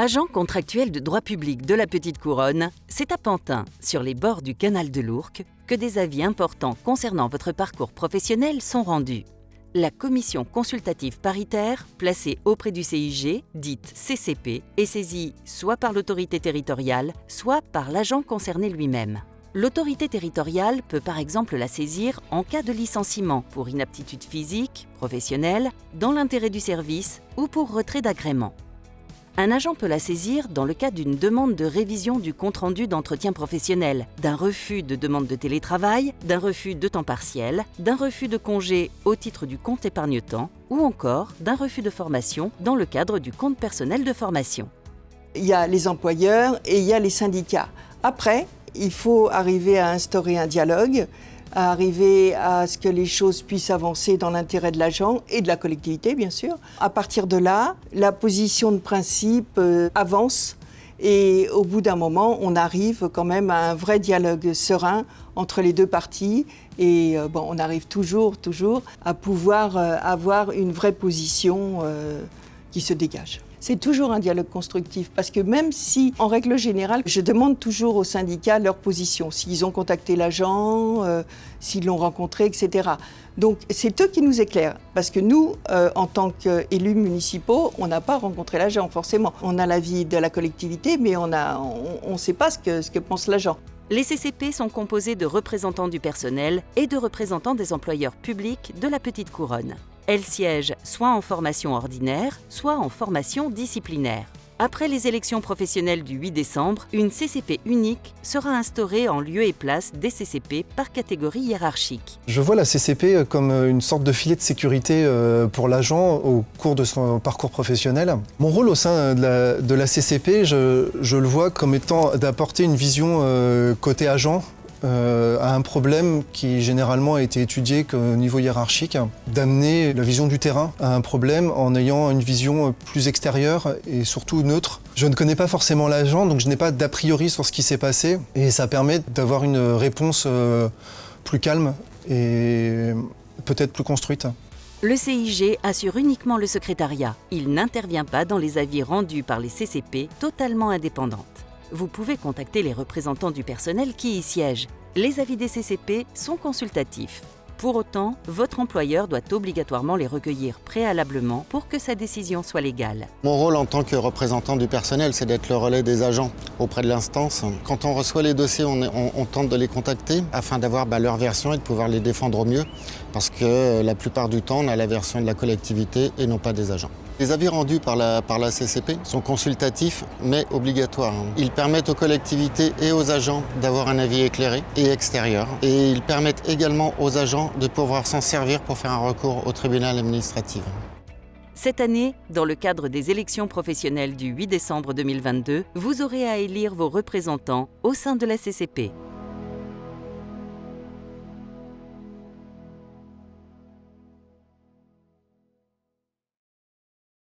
Agent contractuel de droit public de la Petite Couronne, c'est à Pantin, sur les bords du canal de l'Ourcq, que des avis importants concernant votre parcours professionnel sont rendus. La commission consultative paritaire, placée auprès du CIG, dite CCP, est saisie soit par l'autorité territoriale, soit par l'agent concerné lui-même. L'autorité territoriale peut par exemple la saisir en cas de licenciement pour inaptitude physique, professionnelle, dans l'intérêt du service ou pour retrait d'agrément. Un agent peut la saisir dans le cas d'une demande de révision du compte-rendu d'entretien professionnel, d'un refus de demande de télétravail, d'un refus de temps partiel, d'un refus de congé au titre du compte épargne-temps ou encore d'un refus de formation dans le cadre du compte personnel de formation. Il y a les employeurs et il y a les syndicats. Après, il faut arriver à instaurer un dialogue, à arriver à ce que les choses puissent avancer dans l'intérêt de l'agent et de la collectivité, bien sûr. À partir de là, la position de principe avance et au bout d'un moment, on arrive quand même à un vrai dialogue serein entre les deux parties et on arrive toujours à pouvoir avoir une vraie position qui se dégage. C'est toujours un dialogue constructif parce que même si, en règle générale, je demande toujours aux syndicats leur position, s'ils ont contacté l'agent, s'ils l'ont rencontré, etc. Donc c'est eux qui nous éclairent parce que nous, en tant qu'élus municipaux, on n'a pas rencontré l'agent forcément. On a l'avis de la collectivité, mais on ne sait pas ce que pense l'agent. Les CCP sont composés de représentants du personnel et de représentants des employeurs publics de la Petite Couronne. Elles siègent soit en formation ordinaire, soit en formation disciplinaire. Après les élections professionnelles du 8 décembre, une CCP unique sera instaurée en lieu et place des CCP par catégorie hiérarchique. Je vois la CCP comme une sorte de filet de sécurité pour l'agent au cours de son parcours professionnel. Mon rôle au sein de la CCP, je le vois comme étant d'apporter une vision côté agent, à un problème qui généralement a été étudié qu'au niveau hiérarchique, d'amener la vision du terrain à un problème en ayant une vision plus extérieure et surtout neutre. Je ne connais pas forcément l'agent, donc je n'ai pas d'a priori sur ce qui s'est passé et ça permet d'avoir une réponse plus calme et peut-être plus construite. Le CIG assure uniquement le secrétariat. Il n'intervient pas dans les avis rendus par les CCP totalement indépendantes. Vous pouvez contacter les représentants du personnel qui y siègent. Les avis des CCP sont consultatifs. Pour autant, votre employeur doit obligatoirement les recueillir préalablement pour que sa décision soit légale. Mon rôle en tant que représentant du personnel, c'est d'être le relais des agents auprès de l'instance. Quand on reçoit les dossiers, on tente de les contacter afin d'avoir leur version et de pouvoir les défendre au mieux. Parce que la plupart du temps, on a la version de la collectivité et non pas des agents. Les avis rendus par la CCP sont consultatifs mais obligatoires. Ils permettent aux collectivités et aux agents d'avoir un avis éclairé et extérieur. Et ils permettent également aux agents de pouvoir s'en servir pour faire un recours au tribunal administratif. Cette année, dans le cadre des élections professionnelles du 8 décembre 2022, vous aurez à élire vos représentants au sein de la CCP.